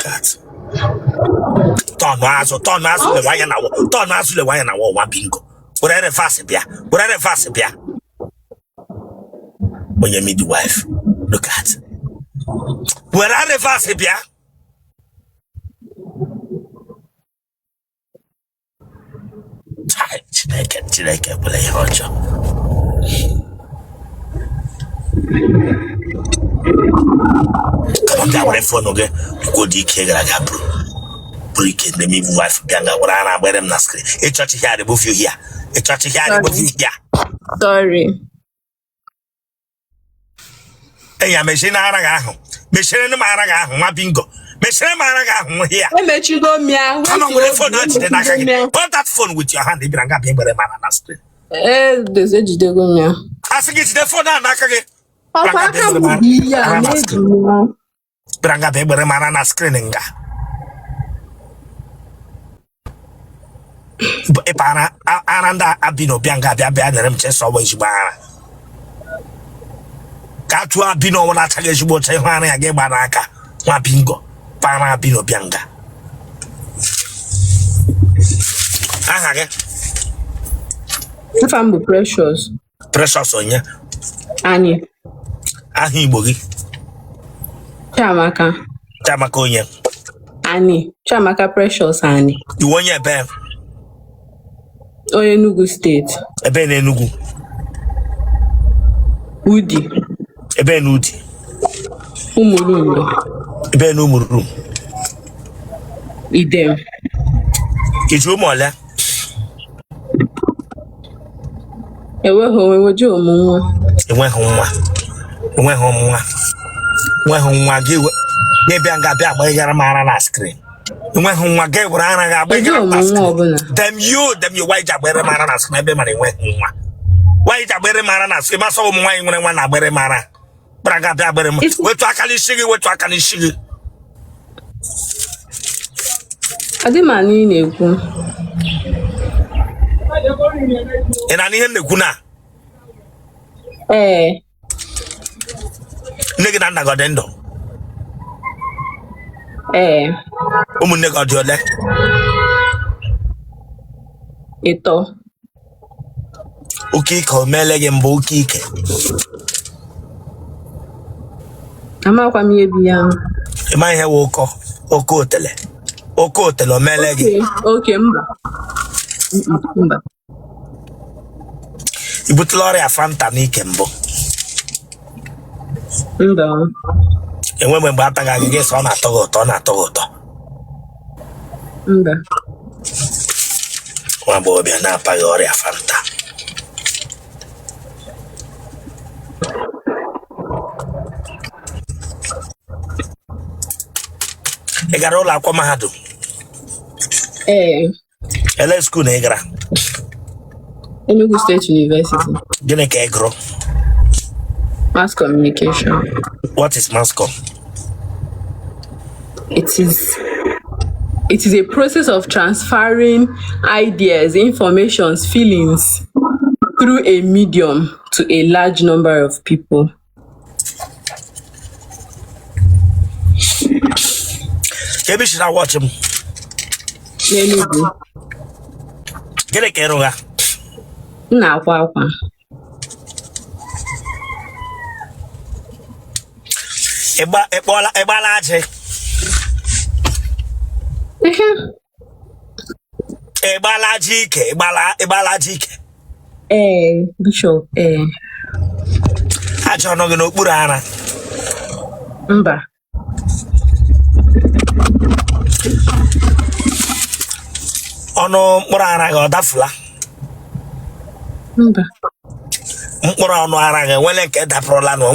at. Turn the wire now. Turn the wire now. One bingo. Whatever fast bia. When you meet the wife, look at. Whatever fast bia. Chineke, play hojo. Come on, that one phone okay. Go DK gara bro. Break it, let me wife ganga wana wear them na screen. A church here above you here. A church here above you here. Sorry. Hey, I'm machine araga. Machine no maraga, ma bingo. Machine maraga here. I met you go meow. Come on with the phone out the naka. Put that phone with your hand, if you don't be able to man na screen. There's a go meow. I think it's the phone naka. Papa can be ya. Branga be able to man na screen nga. Epana ananda abino bianga bia nerem cheso wa jibara ka tu abino wona tage jibo che hwana ya ge banaka wa bingo para abino bianga aha ge if I'm precious onya ani aha Igbo gi Chamaka onye ani Chamaka precious ani you onye be Enugu State. Ebe na Enugu. Udi. Ebe na Udi. Umurumu. Ebe na Umurumu. Idem. Kichu mola. Ewejo omunwa. Enweghị nwa gị bịa nga bịa agba yara mara na screen. Enweghị nwa gị were ara ga agba yara na screen. Them you why jagbere mara na screen ebe mara enweghị nwa. Why jagbere mara na screen maso ụmụ nwaanyị nwere nwa na agbere mara. Bra ga bịa agbere wetu aka n'isi gị. Adịmani na-ekwu. Ị na n'ihe na-ekwu na? Nne gị na nna gị ọ dị ndụ? Ụmụnne gị ọ dị ole? Ịtọ. Oke ike o meele gị mbụ oke ike? Amakwa m ihe bi ya. Ịma ihe wụ oke otele. Oke otele o meele gị? Oke mba. I butela ọrịa fanta n'ike mbụ? Mba. Enwe mgbe ataghị agịga eso ọ na-atọ gị ụtọ. Mba. Nwa agbọghọbịa na-apaghị ọrịa fanta. Ị gara ụlọ akwụkwọ mahadum? Ele skuul na ị gara? Enugu State University. Gịnị ka ị gụrụ? Mass communication. What is mass com? It is a process of transferring ideas, informations, feelings through a medium to a large number of people. Maybe should I watch him? Enugu. Gịnị ka ị rụga? Na-akwa akwa. Ịgbala ajị? Ịgbala ajị ike? Bishop. Ajọ ọnụ gị n'okpuru ara? Mba. Ọnụ mkpụrụ ara gị ọ dafula? Mba. Mkpụrụ ọnụ ara gị nwere nke dapụrụla nụ?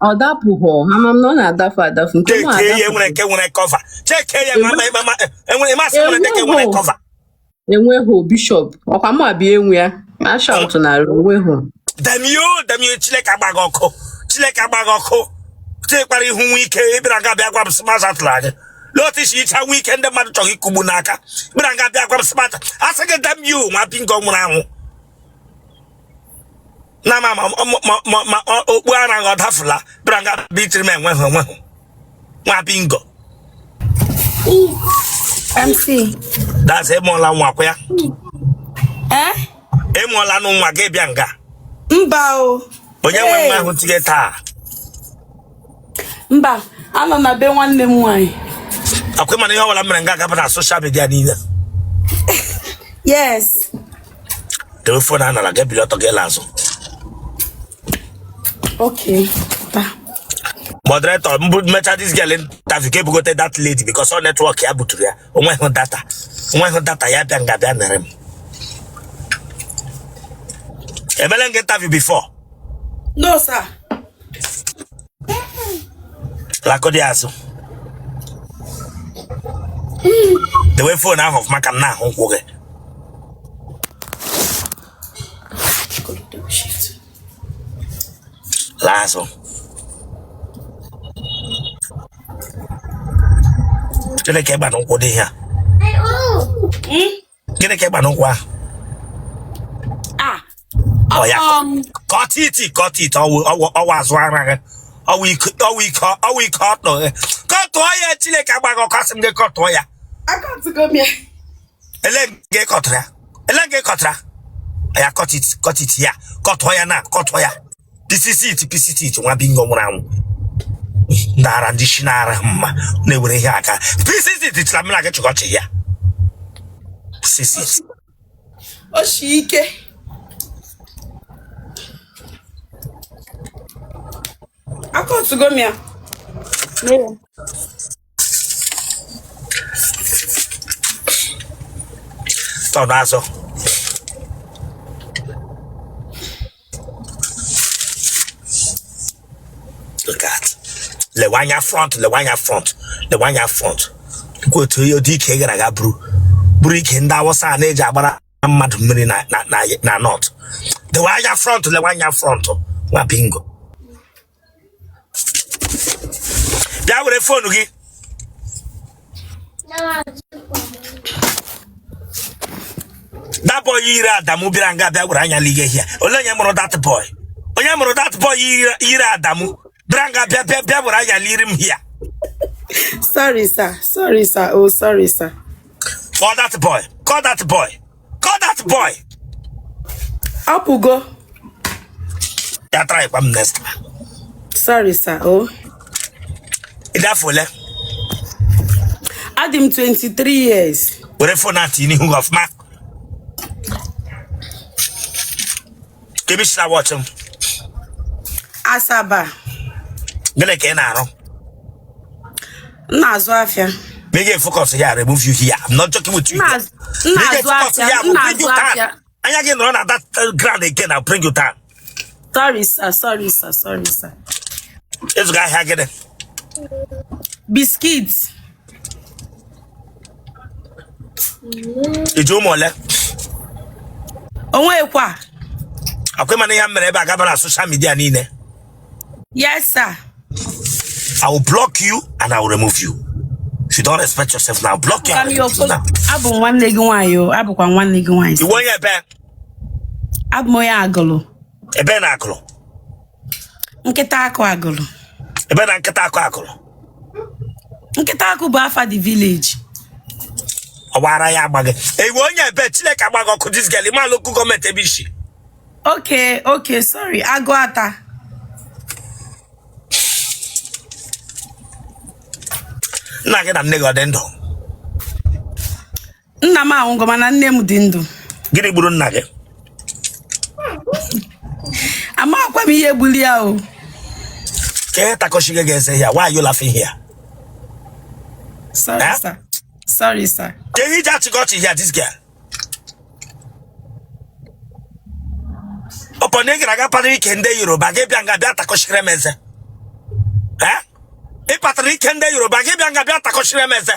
Ọ dapụghọ. Ama m na ọ na-adafu adafu. Cheke ihe nwere nke nwere kọva. Cheke ihe enwere masị nwere nke nwere kọva. Enweghị Bishop. Ọkwa mụ abịa enwe ya. Ashaut na enweghị. Dem you Chineke agbaghị ọkụ. Chekwara ihu nwe ike ịbịara nga bịa gwa m smart atụrụ gị. Lotishi icha nwe ike ndị mmadụ chọrọ ikugbu n'aka. Ịbịara nga bịa gwa m smart. Asị gị dem you nwa bingo nwụrụ anwụ. Na ma okpu ara gị ọ dafula. Ịbịara nga bitiri m enweghị. Nwa bingo. MC. That's Emola Mwakwa. Eh? Emola no Mwage Bianga. Mba o. Onye nwe nwa ahụ tige taa. Mba, anọ na be nwanne m nwanyị. Akwe mana ihe ọbụla mere nga agaba na social media niile. Yes. Telephone a nara ga biloto ga lazo. Okay. Moderator, mecha this girl interview ke bugote that lady because her network ya buturu ya. Onwe ho data. Onwe ho data ya bia nga bia nere m. Ebele nge interview before? No, sir. La kodiaso. The way phone out of Macam na hon Lazo. Gene ke ba no ko de here. Gene ke ba no kwa. Ah. Oh yeah. Cut it. Oh was one. Oh we cut no. Cut to ya chile ka ba go kasim ge cut to ya. I got to go here. Elenge kotra. Aya cut it ya. Cut to ya na, cut to ya. This is it, nwa bingo muramu. Ndara ndishinara mma. Ne were hi aka. This is it, tlamla ge chukochi ya. This is it. Oshike. I got to go here. No. So that's all. Look at the one ya front. Go to your DK ga bru. Buri nda wasa na eji agbara mmadụ mmiri na not. The one ya front. Nwa bingo. Bia were phone gị. That boy ira Adamu biranga bia were anya lige here. Onye mụrụ that boy. Onye mụrụ that boy ira Adamu biranga bia were anya lirim here. Sorry, sir. Oh, sorry, sir. Call that boy. Up we go. Ya try kwam next. Sorry, sir. Oh. Idafole. Add him 23 years. Were phone at in who of mark. Give me shall watch him. Asaba. Gonna get now. Nazo afia. Make a focus here, remove you here. I'm not joking with you. Make a focus here, I'll bring you down. And again, run at that ground again, I'll bring you down. Sorry, sir. This guy here get it. Biscuits. Ijo mole. Onwe kwa. Akwe mane ya mere ba gaba na social media niile. Yes, sir. I will block you and I will remove you. If you don't respect yourself now, block you. Abu one leg wayo. Abu kwa one leg wayo. You want your ben? Abu moya agolo. Ebe na akolo. Nketa ako agolo. Ebe na nketa ako akolo. Nketa ako bu afa the village. Owara ya agbage. E wo nya ebe Chineke agbago ku this girl ma local government ebishi. Okay, sorry. Ago ata. Nna gị na nne gị ọ dị ndụ? Nna m anwụgo mana nne m dị ndụ. Gịnị gburu nna gị? Amakwa m ihe gbuli ya o. Ke takoshige ga-ese here. Why are you laughing here? Sorry, sir. Ke hi ja chikochi here this girl. Opone gị na-aga padri ike ndị Yoruba gị bịa nga bịa takoshire m eze. I patri kende Yoruba gị bịa nga bịa takoshire m eze.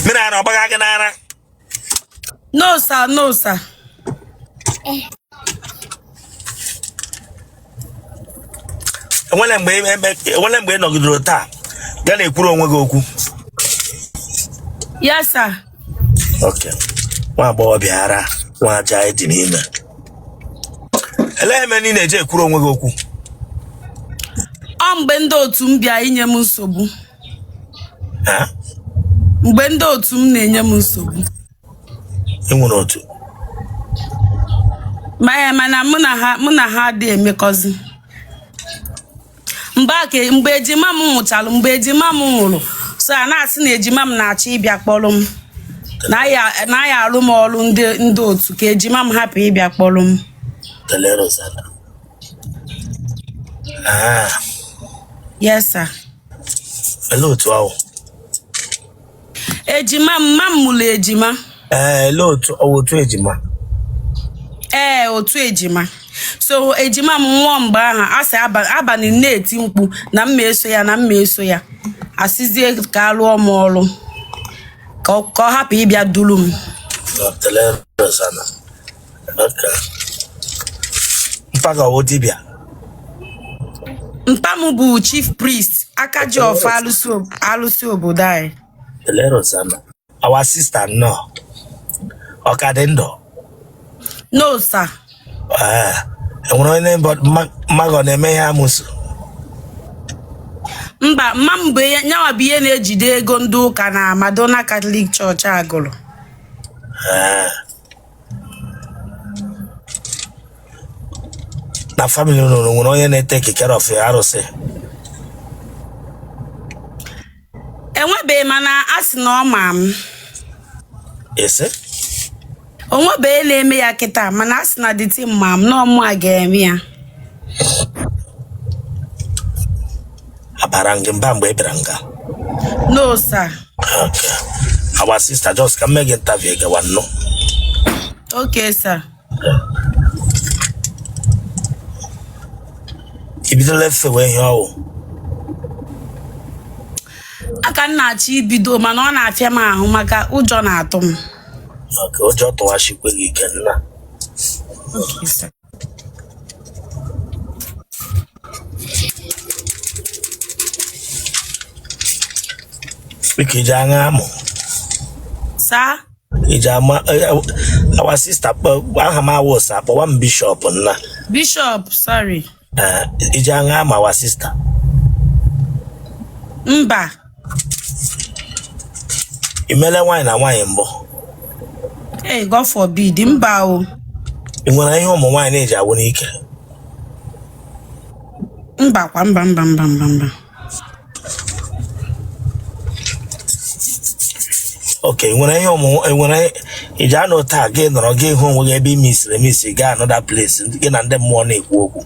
Mina na ọgbaga gị n'ara. No, sir. Enwere mgbe ị nọgidere taa, ya na-ekwuru onwe gị okwu. Yes, sir. Okay. Nwagbogho Biara, Nwa Ada Igbo. Ele meni na-eje kwuru onwe gị okwu. Mgbe ndị otu m bịa inye m nsogbu. Ha? Mgbe ndị otu m na-enye m nsogbu. Enwere otu. Mana mụ na ha dị emekọzi. Mgbe ejima m nwụchalụ, mgbe ejima m nwụrụ, so a na-asị na ejima m na-achọ ịbịa kpọrọ m. Na ya arụ m ọrụ ndị otu ka ejima m hapụ ịbịa kpọrọ m. Clerical. Ah. Yes, sir. Hello otu ahụ. Ejima m mụrụ ejima. Hello otu ejima. Otu ejima. So ejima m nwụọ mgbe ahụ asị abalị na-eti mkpu na mma eso ya asịzie ka alụọ m ọrụ ka ọ hapụ ịbịa duru m. Mpa m bụ chief priest aka ji ọfọ alụsị obodo anyị. Our sister no. Okadendo. No, sir. Enwere onye but mago na-eme ihe amụsụ. Mba, mma m bụ nyawa bụ ihe na-ejide ego ndị ụka na Madonna Catholic Church agụrụ. Na family unu nwere onye na-take care of arụsị. Enwebeghị mana a sị na ọ ma m. Ese? Onwebeghị na-eme ya kịta mana a sị na dịtị mma m na ọmụ a ga-eme ya. Abarangimba mgbe bịara nga. No, sir. Okay. Our sister just come make interview again no. Okay, sir. Ibido lefe we here o. Aka na-achọ ibido mana ọ na-afịa m ahụ maka ụjọ na-atụ m. Okay, ụjọ tụwashikwe gị ike nna. Okay, sir. Wiki janga mo. Sir? Ijama our sister ahama was one bishop na. Bishop, sorry. Ijanga ma our sister. Mba. Imele wine na wine mbo. Hey, God forbid, mba o. Inwere ihe ụmụ nwanyị na-eji awụ n'ike. Mba kwa mba. Okay, enwere iji anọ taa gị nọrọ gị hụ onwe gị ebe imisiri gaa another place gị na ndị mmụọ na-ekwu okwu.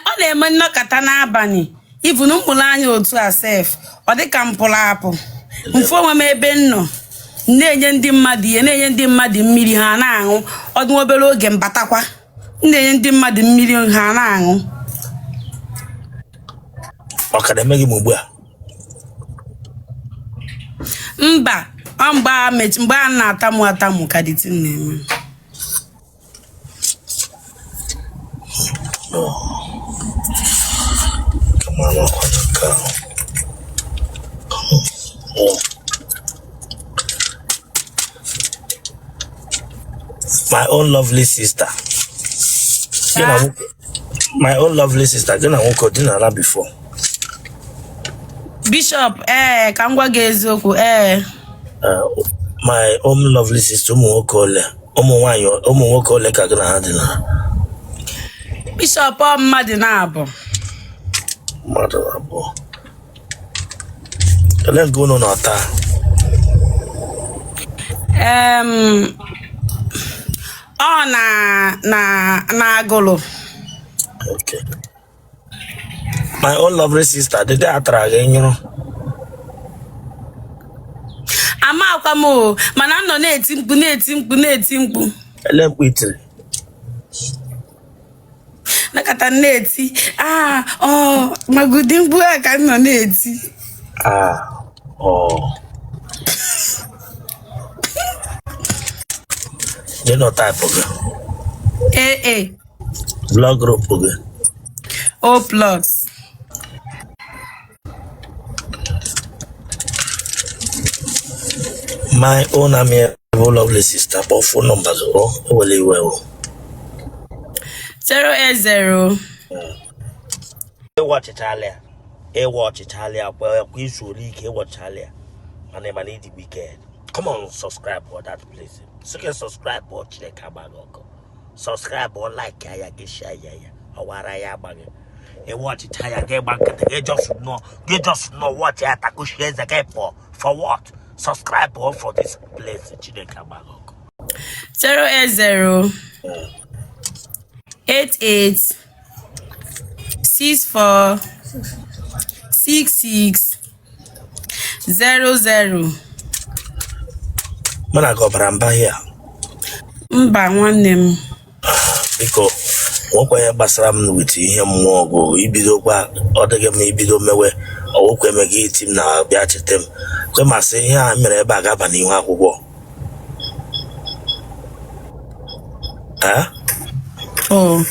Ọ na-eme nnọkọta n'abalị even mkpụrụ anya otu a sef ọ dị ka mpụrụ apụ mfe onwe m ebe m nọ na-enye ndị mmadụ ihe na-enye ndị mmadụ mmiri ha na-aṅụ ọ dị obere oge mbatakwa na-enye ndị mmadụ mmiri ha na-aṅụ. Ọ ka na-eme gị ugbu a? Mba, mgbe a na-atamu ka dịtị na-eme. My own lovely sister. My own lovely sister. Gina wonko dinala before. Bishop, ka m gwa gị eziokwu, my own lovely sister, ụmụ nwoke ole ka gị na ha dị na. Bishop mmadụ na-abụ. Mmadụ na-abụ. Ele nke unu na-ata? Ọ na agụlụ. Okay. My own lovely sister, did they attract you? Amakwa m mana nọ na-eti mkpu. Ele mkpitiri. Nakata na-eti. Magudi mkpu a ka nọ na-eti. Genotype oge. AA. Blood group oge. O plus. My own amiable lovely sister, but phone numbers well. 080. Watch Italia. Watch Italia. Well, we should watch Italia. My name is the Wicked. Come on, subscribe for that place. So you can subscribe or check Gwegwegwe. Subscribe or like share or what I am. You watch Italia. You just know what you have to share the game for what? Subscribe or for this place. 080 88 64 66 00. Mana go bramba here. Mba nwanne m. Biko nwokwe ya gbasara m with ihe mmụọ go ibido kwa odege m ibido mewe owokwe mega itim na bịa chetem kwe masị ihe a mere ebe a gaba n'ihu akwụkwọ. Oh.